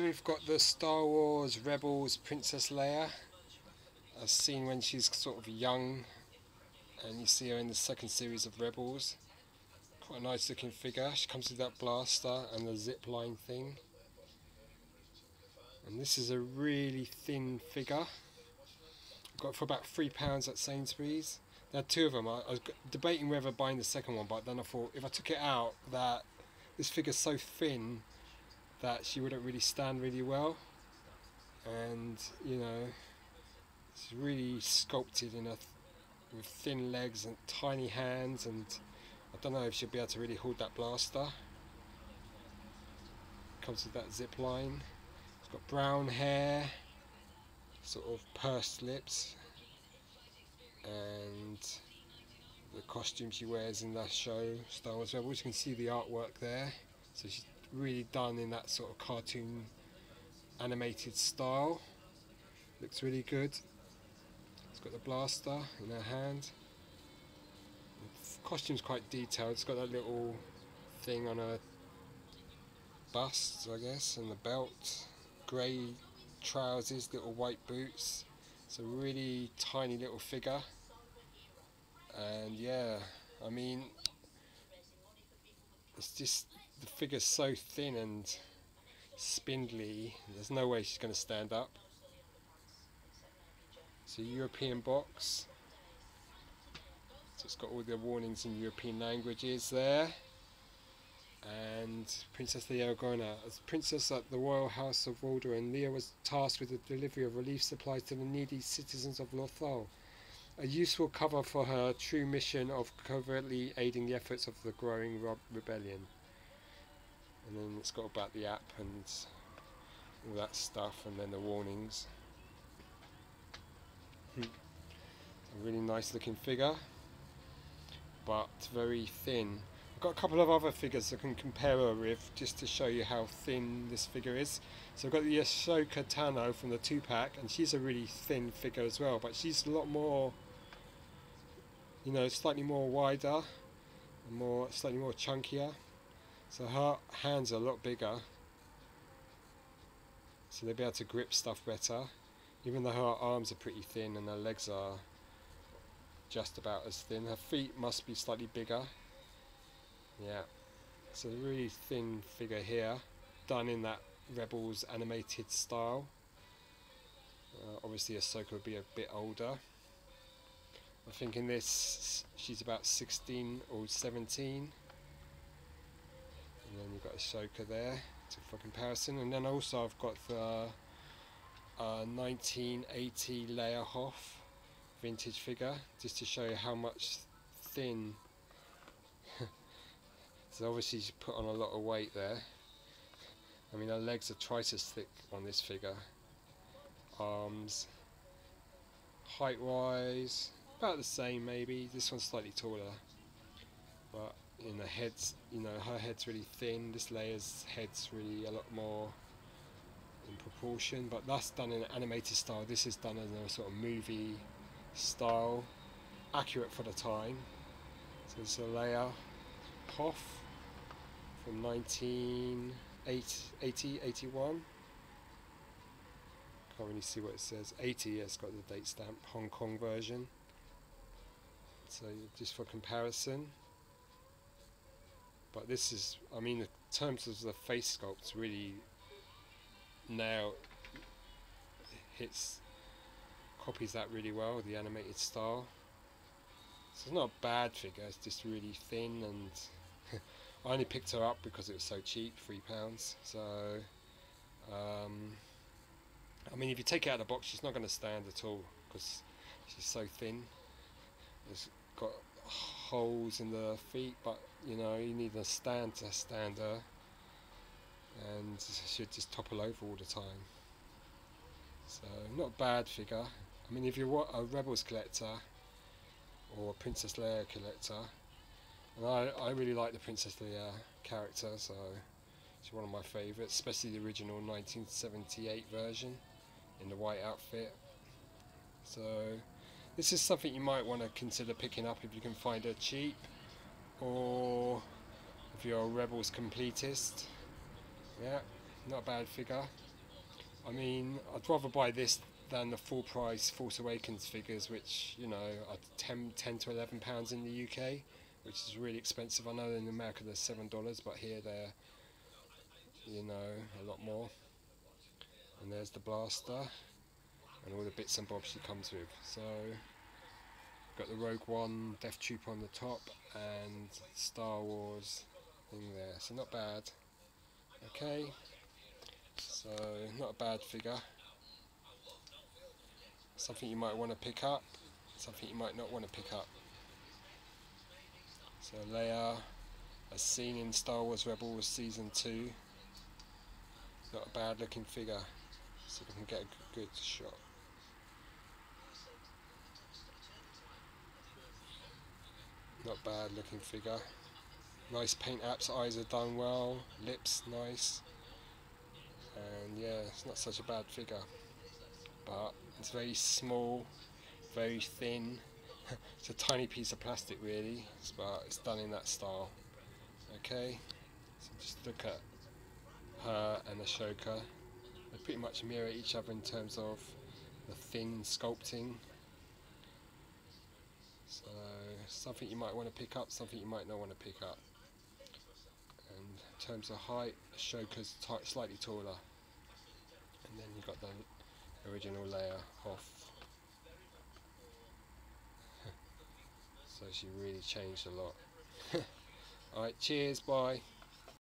we've got the Star Wars Rebels Princess Leia, as seen when she's sort of young, and you see her in the second series of Rebels. Quite a nice looking figure. She comes with that blaster and the zip line thing. And this is a really thin figure. Got it for about £3 at Sainsburys. There are two of them. I was debating whether buying the second one, but then I thought if I took it out, that this figure's so thin that she wouldn't really stand really well. And you know, it's really sculpted in with thin legs and tiny hands, and I don't know if she'll be able to really hold that blaster. Comes with that zip line. It's got brown hair, sort of pursed lips, and the costume she wears in that show, Star Wars Rebels. You can see the artwork there. So she's really done in that sort of cartoon animated style. Looks really good. It's got the blaster in her hand. The costume's quite detailed. It's got that little thing on her bust, I guess, and the belt. Grey trousers, little white boots. It's a really tiny little figure. And yeah, I mean, it's just, the figure's so thin and spindly, there's no way she's going to stand up. It's a European box, so it's got all the warnings in European languages there. And Princess Leia going out. As Princess at the Royal House of Alderaan, Leia was tasked with the delivery of relief supplies to the needy citizens of Lothal, a useful cover for her true mission of covertly aiding the efforts of the growing rebellion. And then it's got about the app and all that stuff, and then the warnings. A really nice looking figure, but very thin. I've got a couple of other figures I can compare her with, just to show you how thin this figure is. So I've got the Ashoka Tano from the 2-pack, and she's a really thin figure as well, but she's a lot more, you know, slightly more wider, and slightly more chunkier. So her hands are a lot bigger, so they'll be able to grip stuff better, even though her arms are pretty thin and her legs are just about as thin. Her feet must be slightly bigger. Yeah, so a really thin figure here, done in that Rebels animated style. Obviously Ahsoka would be a bit older. I think in this she's about 16 or 17. And then you've got Ahsoka there for comparison. And then also I've got the 1980 Leia Hoth vintage figure, just to show you how much thin. So obviously she's put on a lot of weight there. I mean, her legs are twice as thick on this figure. Arms, height wise, about the same maybe. This one's slightly taller, but in the head's, you know, her head's really thin. This Leia's head's really a lot more in proportion, but that's done in an animated style. This is done in a sort of movie style, accurate for the time. So it's a Leia Hoth from 1980, 81. Can't really see what it says. 80, yeah, it's got the date stamp. Hong Kong version. So just for comparison. But this is, I mean, in terms of the face sculpt, really now copies that really well, the animated style. So it's not a bad figure, it's just really thin, and I only picked her up because it was so cheap, £3. So I mean, if you take it out of the box, she's not going to stand at all because she's so thin. It's got holes in the feet, but you know, you need a stand to stand her, and she'd just topple over all the time. So not a bad figure. I mean, if you're a Rebels collector or a Princess Leia collector, and I really like the Princess Leia character, so she's one of my favourites, especially the original 1978 version in the white outfit. So this is something you might want to consider picking up if you can find her cheap, or if you're a Rebels completist. Yeah, not a bad figure. I mean, I'd rather buy this than the full price Force Awakens figures, which, you know, are 10 to £11 in the UK, which is really expensive. I know in America they're $7, but here they're, you know, a lot more. And there's the blaster and all the bits and bobs she comes with. So got the Rogue One Death Trooper on the top and Star Wars thing there, so not bad. Okay, so not a bad figure. Something you might want to pick up, something you might not want to pick up. So Leia, as seen in Star Wars Rebels Season 2, not a bad looking figure. See if I can get a good shot. Not bad looking figure. Nice paint apps, eyes are done well, lips nice, and yeah, it's not such a bad figure, but it's very small, very thin. It's a tiny piece of plastic really, but it's done in that style. Okay, so just look at her and Ashoka. They pretty much mirror each other in terms of the thin sculpting. So something you might want to pick up, something you might not want to pick up. And in terms of height, Ashoka's slightly taller. And then you've got the original Leia Hoth. So she really changed a lot. Alright, cheers, bye.